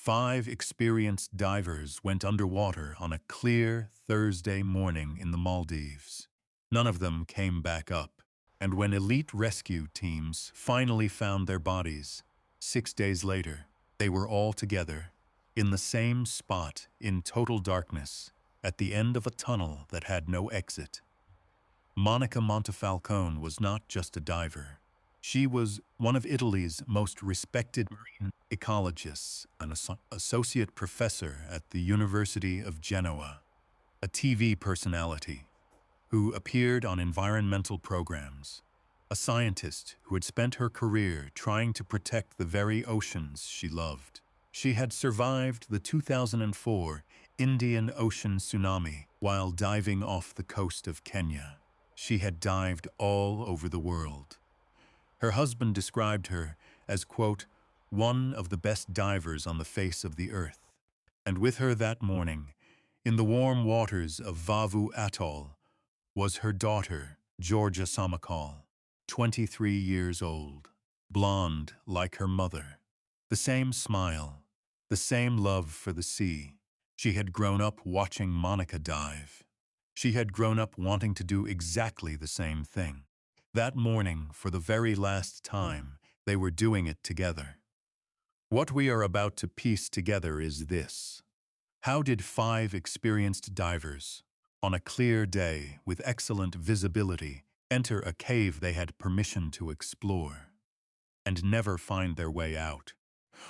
5 experienced divers went underwater on a clear Thursday morning in the Maldives. None of them came back up, and when elite rescue teams finally found their bodies, 6 days later, they were all together, in the same spot in total darkness, at the end of a tunnel that had no exit. Monica Montefalcone was not just a diver. She was one of Italy's most respected marine ecologists, an associate professor at the University of Genoa, a TV personality who appeared on environmental programs, a scientist who had spent her career trying to protect the very oceans she loved. She had survived the 2004 Indian Ocean tsunami while diving off the coast of Kenya. She had dived all over the world. Her husband described her as, quote, one of the best divers on the face of the earth. And with her that morning, in the warm waters of Vaavu Atoll, was her daughter, Giorgia Sommacal, 23 years old, blonde like her mother. The same smile, the same love for the sea. She had grown up watching Monica dive. She had grown up wanting to do exactly the same thing. That morning, for the very last time, they were doing it together. What we are about to piece together is this. How did 5 experienced divers, on a clear day with excellent visibility, enter a cave they had permission to explore and never find their way out?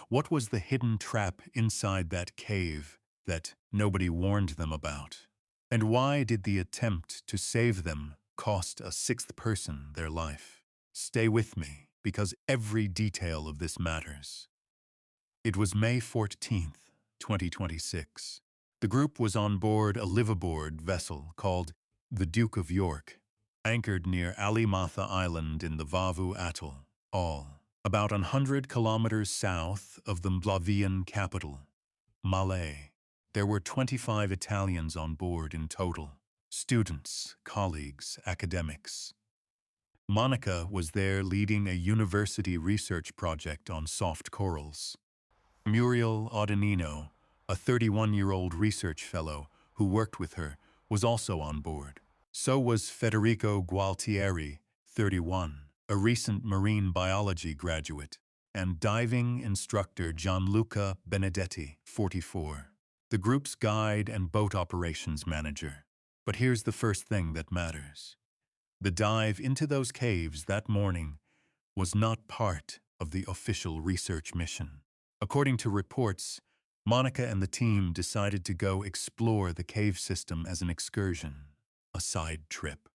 What was the hidden trap inside that cave that nobody warned them about? And why did the attempt to save them cost a 6th person their life? Stay with me, because every detail of this matters. It was May 14th, 2026. The group was on board a liveaboard vessel called the Duke of York, anchored near Alimatha Island in the Vaavu Atoll, about 100 kilometers south of the Malawian capital, Malé. There were 25 Italians on board in total, students, colleagues, academics. Monica was there leading a university research project on soft corals. Muriel Oddenino, a 31-year-old research fellow who worked with her, was also on board. So was Federico Gualtieri, 31, a recent marine biology graduate, and diving instructor Gianluca Benedetti, 44. The group's guide and boat operations manager. But here's the first thing that matters. The dive into those caves that morning was not part of the official research mission. According to reports, Monica and the team decided to go explore the cave system as an excursion, a side trip.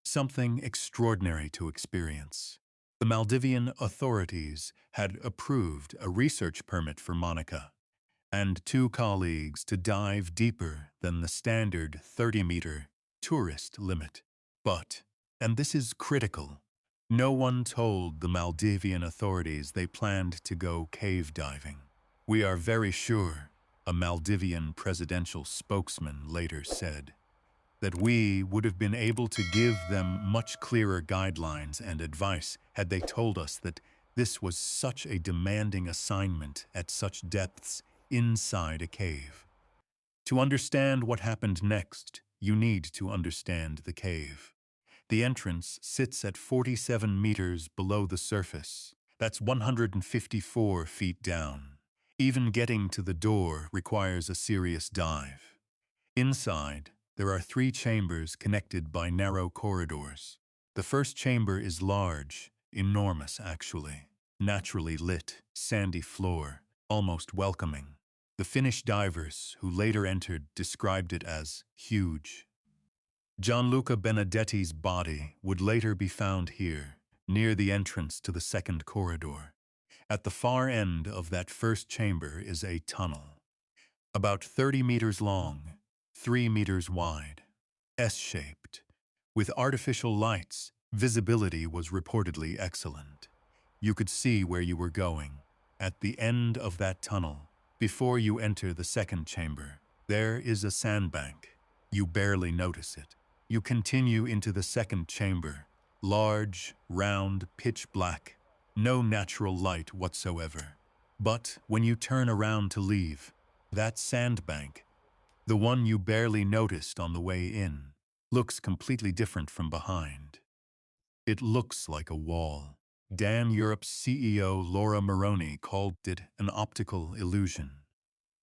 Something extraordinary to experience. The Maldivian authorities had approved a research permit for Monica and 2 colleagues to dive deeper than the standard 30-meter tourist limit. But, and this is critical, no one told the Maldivian authorities they planned to go cave diving. We are very sure, a Maldivian presidential spokesman later said, that we would have been able to give them much clearer guidelines and advice had they told us that this was such a demanding assignment at such depths inside a cave. To understand what happened next, you need to understand the cave. The entrance sits at 47 meters below the surface. That's 154 feet down. Even getting to the door requires a serious dive. Inside, there are 3 chambers connected by narrow corridors. The first chamber is large, enormous actually, naturally lit, sandy floor, almost welcoming. The Finnish divers who later entered described it as huge. Gianluca Benedetti's body would later be found here, near the entrance to the second corridor. At the far end of that first chamber is a tunnel, about 30 meters long, 3 meters wide, S-shaped. With artificial lights, visibility was reportedly excellent. You could see where you were going. At the end of that tunnel, before you enter the second chamber, there is a sandbank. You barely notice it. You continue into the second chamber, large, round, pitch black, no natural light whatsoever. But when you turn around to leave, that sandbank, the one you barely noticed on the way in, looks completely different from behind. It looks like a wall. Dan Europe's CEO Laura Moroni called it an optical illusion.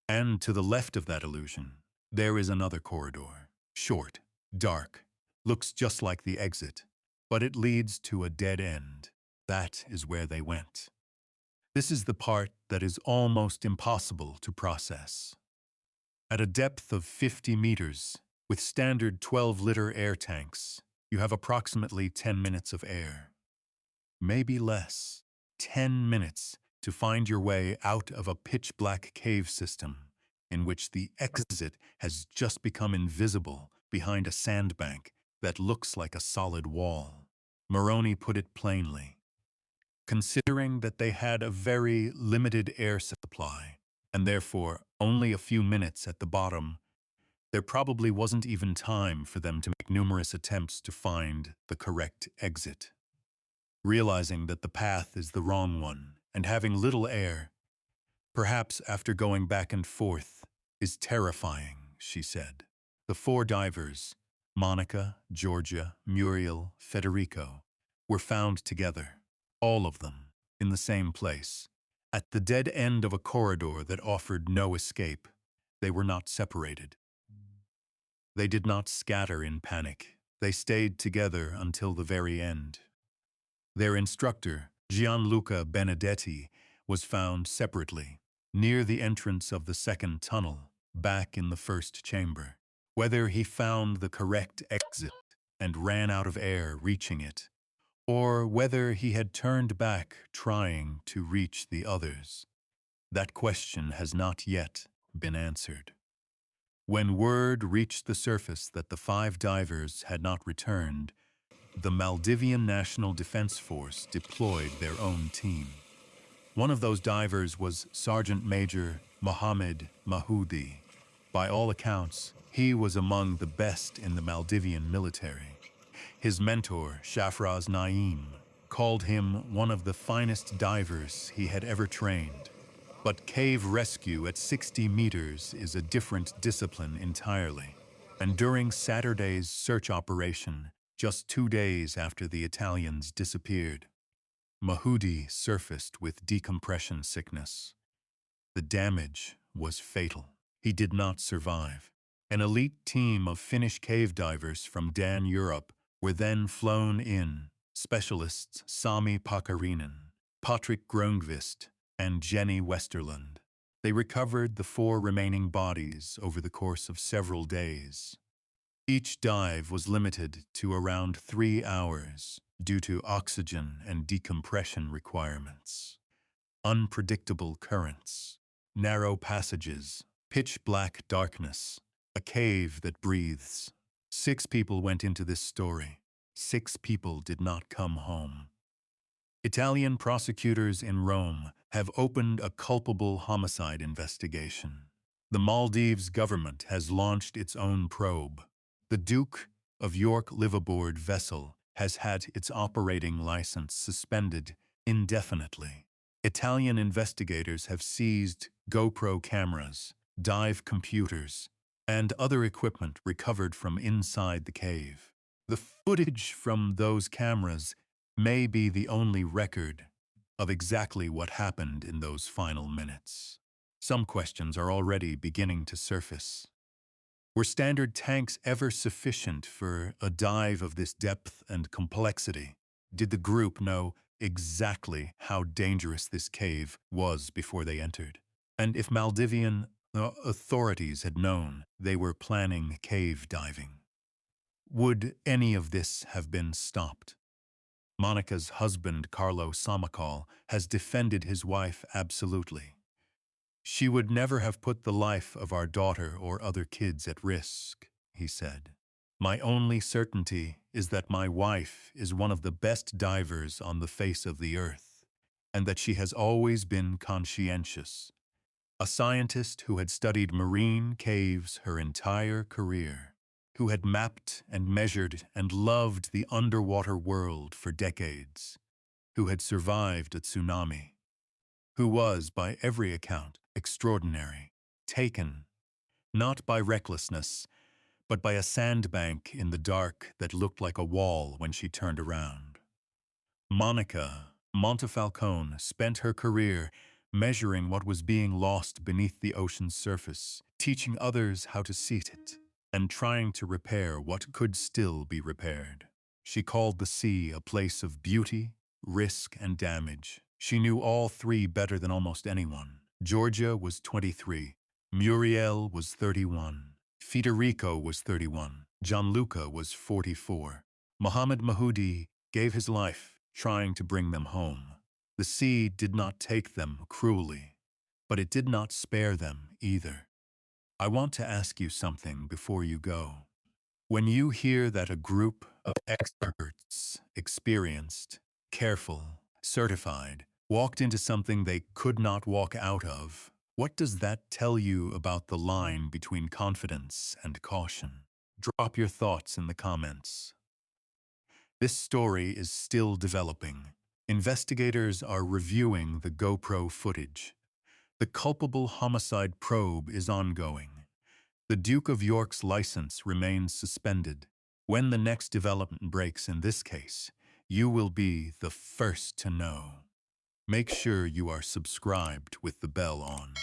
And to the left of that illusion, there is another corridor. Short, dark, looks just like the exit, but it leads to a dead end. That is where they went. This is the part that is almost impossible to process. At a depth of 50 meters, with standard 12-liter air tanks, you have approximately 10 minutes of air. Maybe less. 10 minutes to find your way out of a pitch-black cave system in which the exit has just become invisible behind a sandbank that looks like a solid wall. Moroni put it plainly. Considering that they had a very limited air supply, and therefore only a few minutes at the bottom, there probably wasn't even time for them to make numerous attempts to find the correct exit. Realizing that the path is the wrong one and having little air, perhaps after going back and forth, is terrifying, she said. The four divers, Monica, Giorgia, Muriel, Federico, were found together, all of them, in the same place. At the dead end of a corridor that offered no escape, they were not separated. They did not scatter in panic. They stayed together until the very end. Their instructor, Gianluca Benedetti, was found separately, near the entrance of the second tunnel, back in the first chamber. Whether he found the correct exit and ran out of air reaching it, or whether he had turned back trying to reach the others, that question has not yet been answered. When word reached the surface that the 5 divers had not returned, the Maldivian National Defense Force deployed their own team. One of those divers was Sergeant Major Mohamed Mahudhee. By all accounts, he was among the best in the Maldivian military. His mentor, Shafraz Naim, called him one of the finest divers he had ever trained. But cave rescue at 60 meters is a different discipline entirely. And during Saturday's search operation, just 2 days after the Italians disappeared, Mahudhee surfaced with decompression sickness. The damage was fatal. He did not survive. An elite team of Finnish cave divers from Dan Europe were then flown in, specialists Sami Pakarinen, Patrik Grönqvist, and Jenny Westerlund. They recovered the 4 remaining bodies over the course of several days. Each dive was limited to around 3 hours due to oxygen and decompression requirements. Unpredictable currents, narrow passages, pitch-black darkness, a cave that breathes. 6 people went into this story. 6 people did not come home. Italian prosecutors in Rome have opened a culpable homicide investigation. The Maldives government has launched its own probe. The Duke of York liveaboard vessel has had its operating license suspended indefinitely. Italian investigators have seized GoPro cameras, dive computers, and other equipment recovered from inside the cave. The footage from those cameras may be the only record of exactly what happened in those final minutes. Some questions are already beginning to surface. Were standard tanks ever sufficient for a dive of this depth and complexity? Did the group know exactly how dangerous this cave was before they entered? And if Maldivian authorities had known they were planning cave diving, would any of this have been stopped? Monica's husband, Giorgia Sommacal, has defended his wife absolutely. "She would never have put the life of our daughter or other kids at risk," he said. "My only certainty is that my wife is one of the best divers on the face of the earth, and that she has always been conscientious." A scientist who had studied marine caves her entire career, who had mapped and measured and loved the underwater world for decades, who had survived a tsunami. who was, by every account, extraordinary, taken, not by recklessness, but by a sandbank in the dark that looked like a wall when she turned around. Monica Montefalcone spent her career measuring what was being lost beneath the ocean's surface, teaching others how to see it, and trying to repair what could still be repaired. She called the sea a place of beauty, risk, and damage. She knew all three better than almost anyone. Giorgia was 23. Muriel was 31. Federico was 31. Gianluca was 44. Mohamed Mahudhee gave his life trying to bring them home. The sea did not take them cruelly, but it did not spare them either. I want to ask you something before you go. When you hear that a group of experts, experienced, careful, certified, walked into something they could not walk out of, what does that tell you about the line between confidence and caution? Drop your thoughts in the comments. This story is still developing. Investigators are reviewing the GoPro footage. The culpable homicide probe is ongoing. The Duke of York's license remains suspended. When the next development breaks in this case, you will be the first to know. Make sure you are subscribed with the bell on.